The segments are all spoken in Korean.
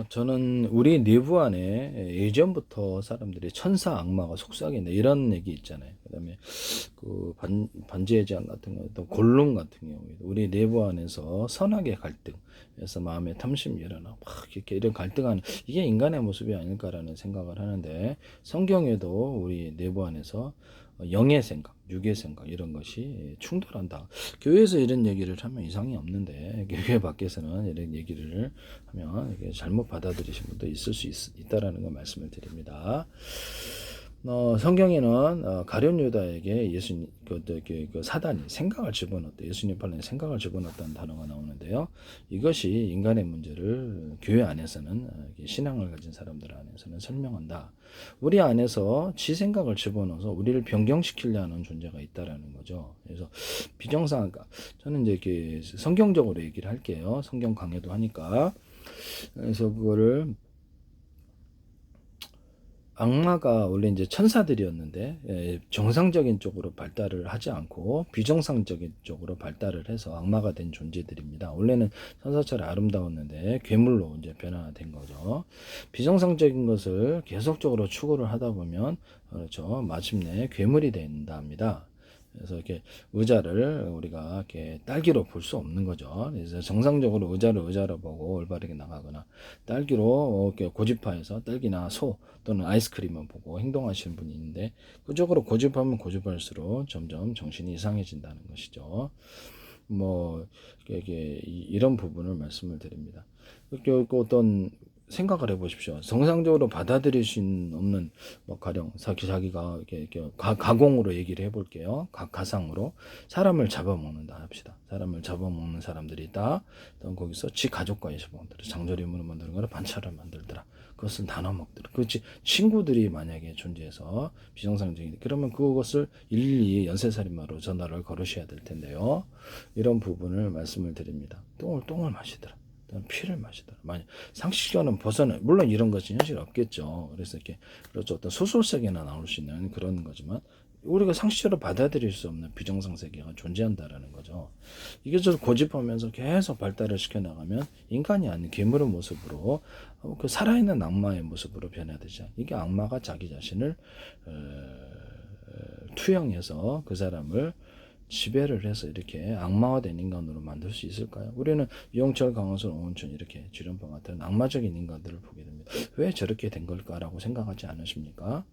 저는 우리 내부 안에 예전부터 사람들이 천사 악마가 속삭인다 이런 얘기 있잖아요. 그다음에 그 반지의 제왕 같은 경우 또 골룸 같은 경우에도 우리 내부 안에서 선악의 갈등, 그래서 마음의 탐심이 일어나 막 이렇게 이런 갈등하는 이게 인간의 모습이 아닐까라는 생각을 하는데 성경에도 우리 내부 안에서 영의 생각, 육의 생각 이런 것이 충돌한다. 교회에서 이런 얘기를 하면 이상이 없는데 교회 밖에서는 이런 얘기를 하면 이게 잘못 받아들이신 분도 있을 수 있다라는 걸 말씀을 드립니다. 성경에는 가룟 유다에게 예수님 그 사단이 생각을 집어넣었다. 예수님 팔에 생각을 집어넣었다는 단어가 나오는데요. 이것이 인간의 문제를 교회 안에서는 신앙을 가진 사람들 안에서는 설명한다. 우리 안에서 지 생각을 집어넣어서 우리를 변경시키려 하는 존재가 있다라는 거죠. 그래서 비정상가 저는 이제 이렇게 성경적으로 얘기를 할게요. 성경 강해도 하니까. 그래서 그거를 악마가 원래 이제 천사들이었는데 정상적인 쪽으로 발달을 하지 않고 비정상적인 쪽으로 발달을 해서 악마가 된 존재들입니다. 원래는 천사처럼 아름다웠는데 괴물로 이제 변화된 거죠. 비정상적인 것을 계속적으로 추구를 하다 보면 그렇죠. 마침내 괴물이 된답니다. 그래서 이렇게 의자를 우리가 이렇게 딸기로 볼 수 없는 거죠. 그래서 정상적으로 의자를 의자로 보고 올바르게 나가거나 딸기로 이렇게 고집하여서 딸기나 소 또는 아이스크림만 보고 행동하시는 분이 있는데 그쪽으로 고집하면 고집할수록 점점 정신이 이상해진다는 것이죠. 뭐 이게 이런 부분을 말씀을 드립니다. 그 어떤 생각을 해보십시오. 정상적으로 받아들일 수 없는 뭐 가령 자기가 이렇게 가공으로 얘기를 해볼게요. 가상으로 사람을 잡아먹는다 합시다. 사람을 잡아먹는 사람들이 있다. 또 거기서 지 가족과의 소봉들을 장조림으로 만드는 거를 반찬을 만들더라. 그것은 나눠 먹더라. 그렇지 친구들이 만약에 존재해서 비정상적인 그러면 그것을 일일이 연쇄살인마로 전화를 걸으셔야 될 텐데요. 이런 부분을 말씀을 드립니다. 똥을 마시더라. 피를 마시더라. 만약 상식과는 벗어나 물론 이런 것이 현실 없겠죠. 그래서 이렇게 그렇죠. 어떤 소설 세계나 나올 수 있는 그런 거지만 우리가 상식적으로 받아들일 수 없는 비정상 세계가 존재한다라는 거죠. 이게 저 고집하면서 계속 발달을 시켜 나가면 인간이 아닌 괴물의 모습으로 그 살아있는 악마의 모습으로 변화되죠. 이게 악마가 자기 자신을 투영해서 그 사람을 지배를 해서 이렇게 악마화된 인간으로 만들 수 있을까요? 우리는 유영철, 강원순, 오은춘 이렇게 주련방 같은 악마적인 인간들을 보게 됩니다. 왜 저렇게 된 걸까라고 생각하지 않으십니까?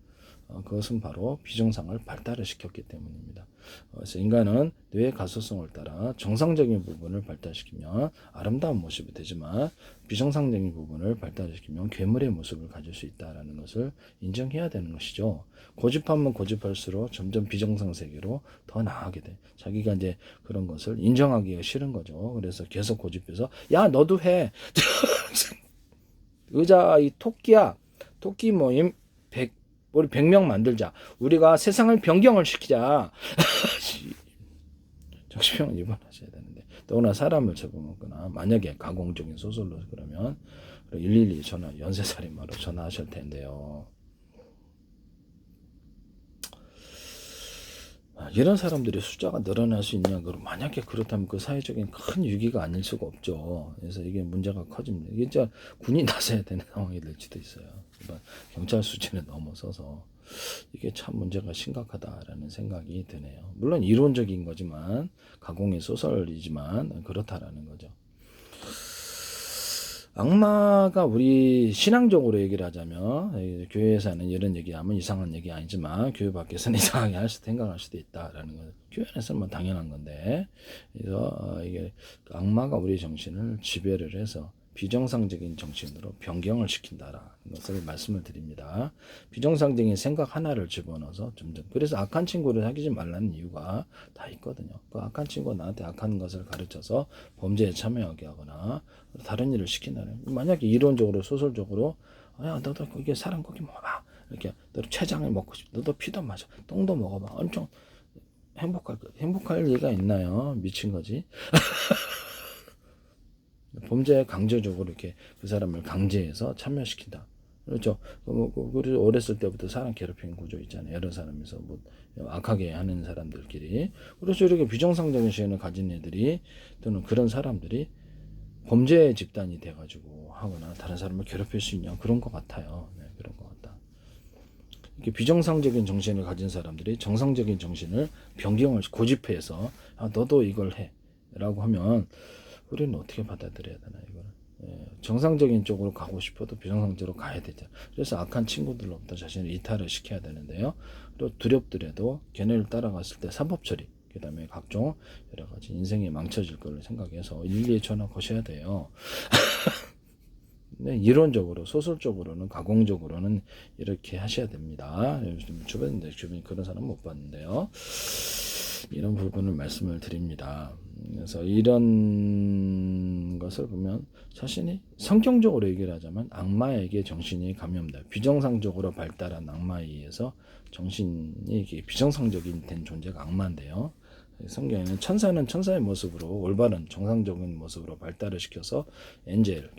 그것은 바로 비정상을 발달을 시켰기 때문입니다. 그래서 인간은 뇌의 가소성을 따라 정상적인 부분을 발달시키면 아름다운 모습이 되지만 비정상적인 부분을 발달시키면 괴물의 모습을 가질 수 있다는 것을 인정해야 되는 것이죠. 고집하면 고집할수록 점점 비정상 세계로 더 나아가게 돼. 자기가 이제 그런 것을 인정하기가 싫은 거죠. 그래서 계속 고집해서 야 너도 해. 의자 이 토끼야. 토끼 모임 100 우리 100명 만들자. 우리가 세상을 변경을 시키자. 정신병원 입원하셔야 되는데 또나 사람을 잡아먹거나 만약에 가공적인 소설로 그러면 112 전화 연쇄살인마로 전화하실 텐데요. 이런 사람들이 숫자가 늘어날 수 있냐? 그럼 만약에 그렇다면 그 사회적인 큰 위기가 아닐 수가 없죠. 그래서 이게 문제가 커집니다. 이게 진짜 군이 나서야 되는 상황이 될지도 있어요. 경찰 수준에 넘어서서 이게 참 문제가 심각하다라는 생각이 드네요. 물론 이론적인 거지만 가공의 소설이지만 그렇다라는 거죠. 악마가 우리 신앙적으로 얘기를 하자면 교회에서는 이런 얘기하면 이상한 얘기 아니지만 교회 밖에서는 이상하게 생각할 수도 있다라는 거예요. 교회 안에서는 뭐 당연한 건데 그래서 이게 악마가 우리 정신을 지배를 해서 비정상적인 정신으로 변경을 시킨다라는 것을 말씀을 드립니다. 비정상적인 생각 하나를 집어넣어서 점점 그래서 악한 친구를 사귀지 말라는 이유가 다 있거든요. 그 악한 친구가 나한테 악한 것을 가르쳐서 범죄에 참여하게 하거나 다른 일을 시킨다는 만약에 이론적으로 소설적으로 야 너도 거기에 사람 고기 먹어봐 이렇게 너도 췌장을 먹고 싶어 너도 피도 마셔 똥도 먹어봐 엄청 행복할 리가 있나요? 미친 거지. 범죄에 강제적으로 이렇게 그 사람을 강제해서 참여시킨다. 그렇죠. 그래서 어렸을 때부터 사람 괴롭히는 구조 있잖아요. 여러 사람에서 뭐 악하게 하는 사람들끼리. 그래서 이렇게 비정상적인 시선을 가진 애들이 또는 그런 사람들이 범죄 집단이 돼가지고 하거나 다른 사람을 괴롭힐 수 있냐 그런 것 같아요. 네, 그런 것 같다. 이렇게 비정상적인 정신을 가진 사람들이 정상적인 정신을 변경을 고집해서 너도 이걸 해라고 하면 우리는 어떻게 받아들여야 되나 이거를. 정상적인 쪽으로 가고 싶어도 비정상적으로 가야 되죠. 그래서 악한 친구들로부터 자신을 이탈을 시켜야 되는데요. 또 두렵더라도 걔네를 따라갔을 때 사법 처리, 그 다음에 각종 여러 가지 인생이 망쳐질 거를 생각해서 일리에 전화 거셔야 돼요. 네, 이론적으로, 소설적으로는, 가공적으로는 이렇게 하셔야 됩니다. 주변에 그런 사람 못 봤는데요. 이런 부분을 말씀을 드립니다. 그래서 이런 것을 보면 자신이 성경적으로 얘기를 하자면 악마에게 정신이 감염돼요. 비정상적으로 발달한 악마에 의해서 정신이 비정상적인 된 존재가 악마인데요. 성경에는 천사는 천사의 모습으로 올바른 정상적인 모습으로 발달을 시켜서 엔젤,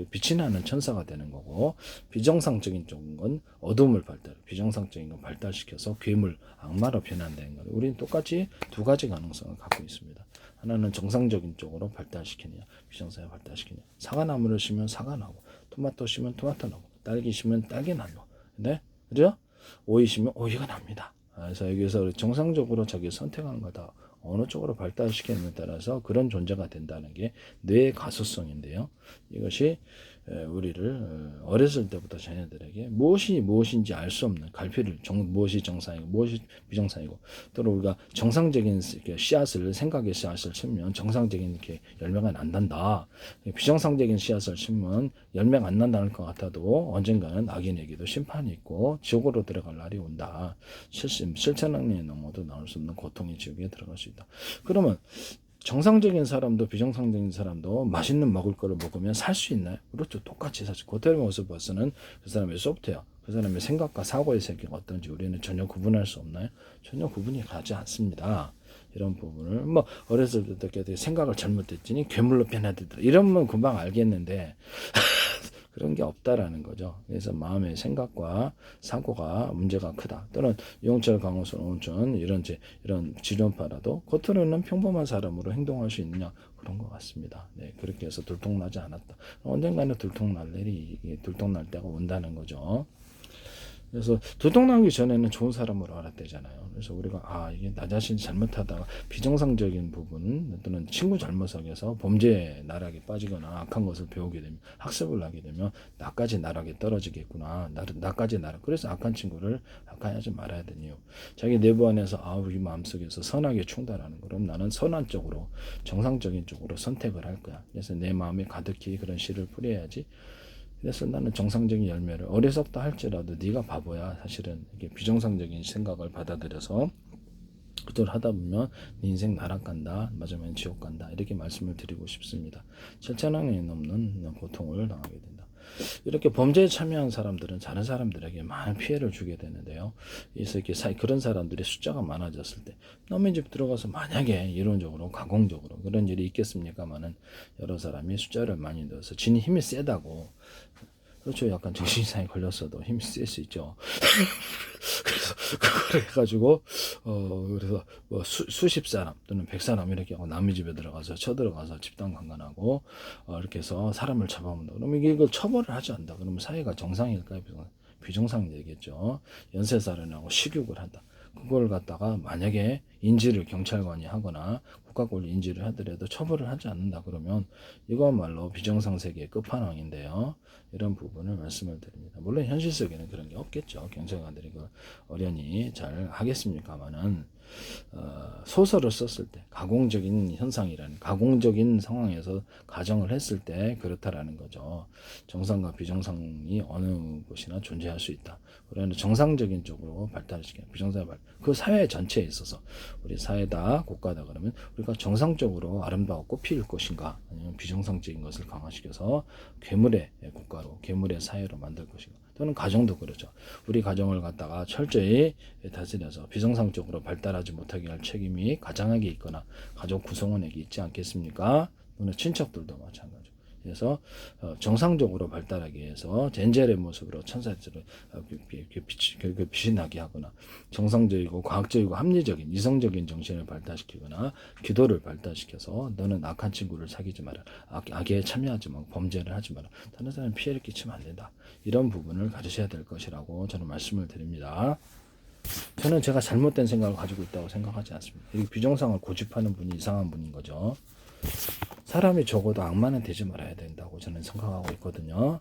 빛이 나는 천사가 되는 거고, 비정상적인 쪽인 건 어둠을 비정상적인 건 발달시켜서 괴물, 악마로 변환되는 거예요. 우리는 똑같이 두 가지 가능성을 갖고 있습니다. 하나는 정상적인 쪽으로 발달시키느냐, 비정상에 발달시키느냐. 사과나무를 심으면 사과 나고, 토마토 심으면 토마토 나고, 딸기 심으면 딸기 나고, 네, 그죠? 오이 심으면 오이가 납니다. 그래서 여기서 정상적으로 자기 선택하는 거다. 어느 쪽으로 발달시키느냐에 따라서 그런 존재가 된다는 게 뇌의 가소성인데요. 이것이 우리를 어렸을 때부터 자녀들에게 무엇이 무엇인지 알 수 없는 갈피를 무엇이 정상이고 무엇이 비정상이고, 또는 우리가 정상적인 씨앗을 생각의 씨앗을 심으면 정상적인 이렇게 열매가 난단다. 비정상적인 씨앗을 심으면 열매가 안 난다는 것 같아도 언젠가는 악인에게도 심판이 있고 지옥으로 들어갈 날이 온다. 실천학년이 넘어도 나올 수 없는 고통의 지옥에 들어갈 수 있다. 그러면 정상적인 사람도 비정상적인 사람도 맛있는 먹을 거를 먹으면 살 수 있나요? 그렇죠. 똑같이 사죠. 겉의 모습 봐서는 그 사람의 소프트웨어, 그 사람의 생각과 사고의 세계가 어떤지 우리는 전혀 구분할 수 없나요? 전혀 구분이 가지 않습니다. 이런 부분을 어렸을 때부터 생각을 잘못했더니 괴물로 변화되더라 이러면 금방 알겠는데 그런 게 없다라는 거죠. 그래서 마음의 생각과 사고가 문제가 크다. 또는 유영철, 강호선, 오은천 이런 지론파라도 겉으로는 평범한 사람으로 행동할 수 있느냐 그런 것 같습니다. 네, 그렇게 해서 들통나지 않았다. 언젠가는 들통날 때가 온다는 거죠. 그래서 들통나기 전에는 좋은 사람으로 알았대잖아요. 그래서 우리가 이게 나 자신이 잘못하다가 비정상적인 부분 또는 친구 잘못하게서 범죄 나락에 빠지거나 악한 것을 배우게 되면 학습을 하게 되면 나까지 나락에 떨어지겠구나. 나까지 나락. 그래서 악한 친구를 하지 말아야 되는 이유. 자기 내부 안에서 우리 마음속에서 선하게 충돌하는 그럼 나는 선한 쪽으로 정상적인 쪽으로 선택을 할 거야. 그래서 내 마음에 가득히 그런 씨를 뿌려야지. 그래서 나는 정상적인 열매를 어리석다 할지라도 네가 바보야. 사실은 이게 비정상적인 생각을 받아들여서 그걸 하다 보면 네 인생 나락간다. 맞으면 지옥 간다. 이렇게 말씀을 드리고 싶습니다. 7,000원이 넘는 고통을 당하게 된다. 이렇게 범죄에 참여한 사람들은 다른 사람들에게 많은 피해를 주게 되는데요. 그래서 이렇게 그런 사람들의 숫자가 많아졌을 때 남의 집 들어가서 만약에 이론적으로 가공적으로 그런 일이 있겠습니까마는 여러 사람이 숫자를 많이 넣어서 지니 힘이 세다고. 그렇죠. 약간 정신이상에 걸렸어도 힘이 셀 수 있죠. 그래서 그걸 해가지고 그래서 수십 사람 또는 100사람 이렇게 하고 남의 집에 들어가서 쳐들어가서 집단 강간하고 이렇게 해서 사람을 잡아먹는다. 그러면 이걸 처벌을 하지 않는다. 그러면 사회가 정상일까요? 비정상이겠죠. 연쇄살인하고 식욕을 한다. 그걸 갖다가 만약에 인지를 경찰관이 하거나 국가권리 인지를 하더라도 처벌을 하지 않는다 그러면 이거말로 비정상 세계의 끝판왕인데요. 이런 부분을 말씀을 드립니다. 물론 현실 속에는 그런 게 없겠죠. 경찰관들이 그걸 어련히 잘 하겠습니까마는 소설을 썼을 때 가공적인 현상이라는 가공적인 상황에서 가정을 했을 때 그렇다라는 거죠. 정상과 비정상이 어느 곳이나 존재할 수 있다. 우리는 정상적인 쪽으로 발달시키는 비정상의 그 사회 전체에 있어서 우리 사회다 국가다 그러면 우리가 정상적으로 아름다웠고 피울 것인가 아니면 비정상적인 것을 강화시켜서 괴물의 국가로 괴물의 사회로 만들 것인가. 또는 가정도 그렇죠. 우리 가정을 갖다가 철저히 다스려서 비정상적으로 발달하지 못하게 할 책임이 가장에게 있거나 가족 구성원에게 있지 않겠습니까? 또는 친척들도 마찬가지고. 그래서 정상적으로 발달하기 위해서 젠젤의 모습으로 천사들을 빛이 나게 하거나 정상적이고 과학적이고 합리적인 이성적인 정신을 발달시키거나 기도를 발달시켜서 너는 악한 친구를 사귀지 마라. 악에 참여하지 말고 범죄를 하지 마라. 다른 사람에 피해를 끼치면 안 된다. 이런 부분을 가르쳐야 될 것이라고 저는 말씀을 드립니다. 저는 제가 잘못된 생각을 가지고 있다고 생각하지 않습니다. 이 비정상을 고집하는 분이 이상한 분인 거죠. 사람이 적어도 악마는 되지 말아야 된다고 저는 생각하고 있거든요.